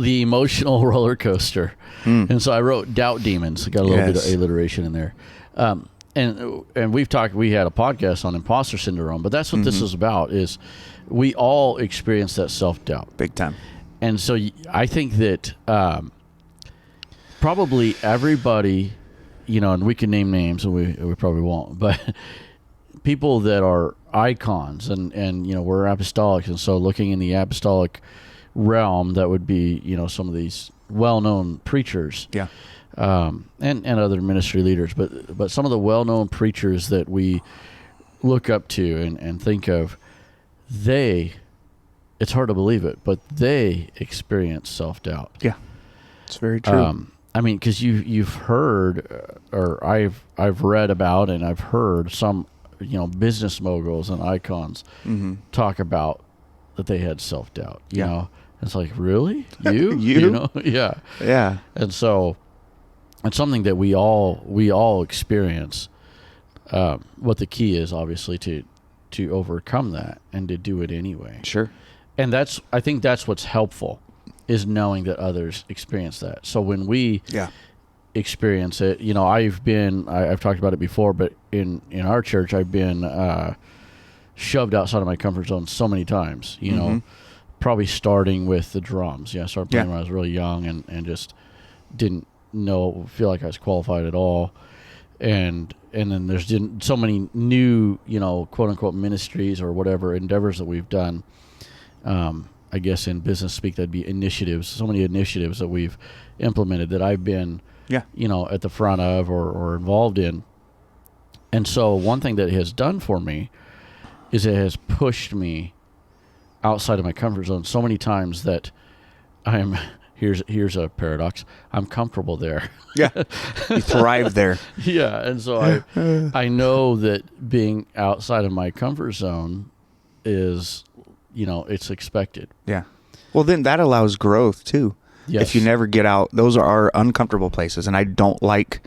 the emotional roller coaster. And so I wrote doubt demons. I got a little bit of alliteration in there. And we had a podcast on imposter syndrome, but that's what this is about, is we all experience that self-doubt. Big time. And so I think that probably everybody, and we can name names, and we probably won't, but people that are icons and we're apostolics, and so looking in the apostolic realm, that would be, some of these well-known preachers. Yeah. And other ministry leaders, but some of the well-known preachers that we look up to and think of, it's hard to believe it, but they experience self-doubt. Yeah, it's very true. I mean, because you've heard, or I've read about, and I've heard some, business moguls and icons talk about that they had self-doubt. You know, it's like, really, you, yeah. And so it's something that we all experience. What the key is, obviously, to overcome that and to do it anyway. Sure. And I think that's what's helpful, is knowing that others experience that. So when we experience it, I've talked about it before, but in our church, I've been shoved outside of my comfort zone so many times, probably starting with the drums. I started playing when I was really young and just didn't feel like I was qualified at all. And then there's so many new, quote unquote ministries or whatever endeavors that we've done. I guess in business speak, that'd be initiatives. So many initiatives that we've implemented that I've been, at the front of or involved in. And so one thing that it has done for me is it has pushed me outside of my comfort zone so many times that here's a paradox. I'm comfortable there. Yeah. You thrive there. Yeah. And so I know that being outside of my comfort zone is, it's expected. Yeah. Well, then that allows growth too. Yes. If you never get out, those are our uncomfortable places. And I don't like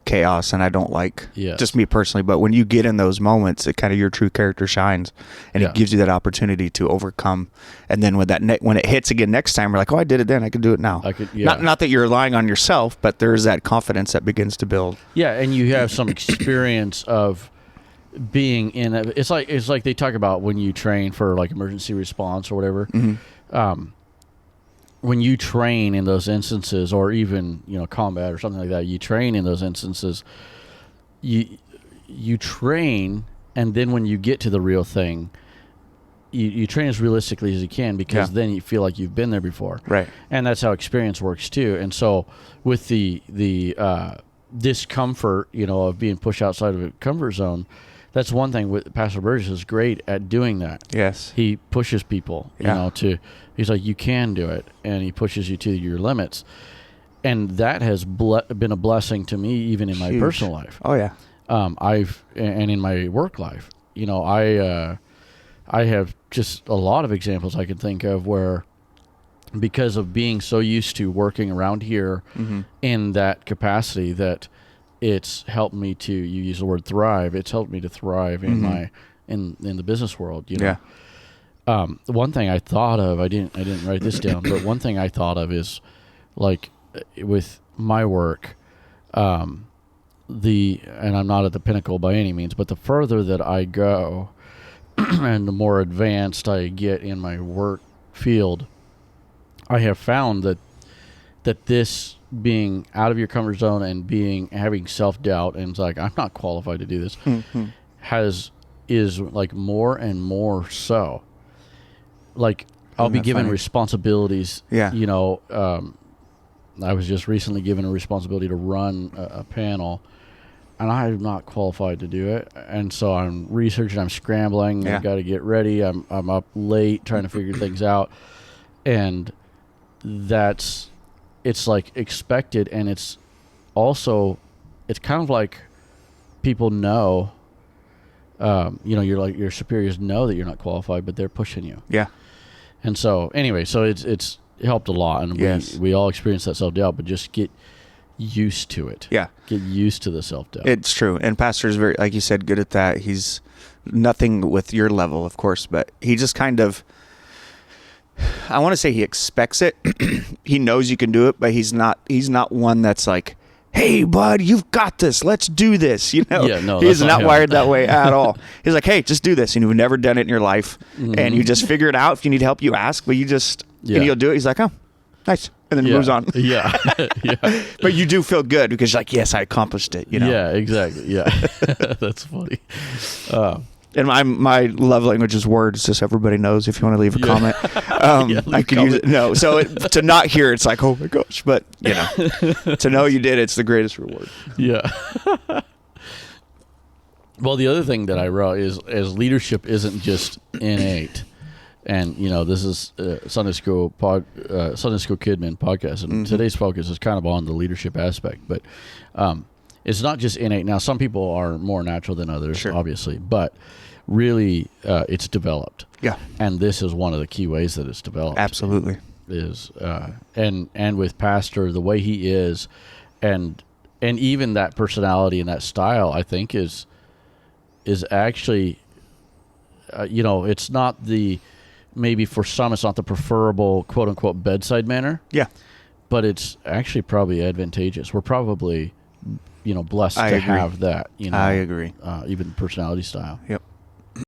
chaos, and I don't like just me personally, but when you get in those moments, it kind of your true character shines, and it gives you that opportunity to overcome. And then when it hits again next time, we're like, oh, I did it then, I can do it now. Not that you're relying on yourself, but there's that confidence that begins to build. Yeah, and you have some experience of being in a, it's like they talk about when you train for like emergency response or whatever. When you train in those instances, or even combat or something like that, you train in those instances. You train, and then when you get to the real thing, you train as realistically as you can, because then you feel like you've been there before, right? And that's how experience works too. And so with the discomfort, of being pushed outside of a comfort zone, that's one thing. With Pastor Burgess is great at doing that. Yes, he pushes people, he's like, you can do it, and he pushes you to your limits, and that has been a blessing to me, even in my personal life. Oh yeah, and in my work life, I have just a lot of examples I can think of where, because of being so used to working around here in that capacity, that it's helped me to, you use the word thrive, it's helped me to thrive in my in the business world. One thing I thought of, I didn't write this down, but one thing I thought of is, like, with my work, and I'm not at the pinnacle by any means, but the further that I go and the more advanced I get in my work field, I have found that this being out of your comfort zone and having self-doubt, and it's like, I'm not qualified to do this, is like more and more so. Like, I'll be given responsibilities. Yeah. I was just recently given a responsibility to run a panel, and I'm not qualified to do it. And so I'm researching, I'm scrambling, I've got to get ready. I'm up late trying to figure things out. And it's like expected, and it's also, it's kind of like people know, your superiors know that you're not qualified, but they're pushing you. Yeah. And so anyway, so it's helped a lot, and we all experience that self-doubt, but just get used to it. Yeah. Get used to the self-doubt. It's true. And Pastor's very, like you said, good at that. He's nothing with your level, of course, but he just kind of, I want to say he expects it. He knows you can do it, but he's not one that's like, hey, bud, you've got this. Let's do this. You know, he's not wired that way at all. He's like, hey, just do this. And you've never done it in your life. And you just figure it out. If you need help, you ask, but you just, and he'll do it. He's like, oh, nice. And then he moves on. Yeah. But you do feel good because you're like, yes, I accomplished it. You know? Yeah, exactly. Yeah. That's funny. And my love language is words, just so everybody knows if you want to leave a comment. I could use it. No, so to not hear it's like, oh my gosh. But, you know, to know you did, it's the greatest reward. Yeah. Well, the other thing that I wrote is leadership isn't just innate. And, you know, this is Sunday School Kidman podcast. And today's focus is kind of on the leadership aspect. But it's not just innate. Now, some people are more natural than others, obviously. But really, it's developed. Yeah. And this is one of the key ways that it's developed. Absolutely. And with Pastor, the way he is, and even that personality and that style, I think is actually, you know, it's not maybe for some it's not the preferable quote unquote bedside manner. Yeah. But it's actually probably advantageous. We're probably, you know, blessed to have that. You know, I agree. Even personality style. Yep.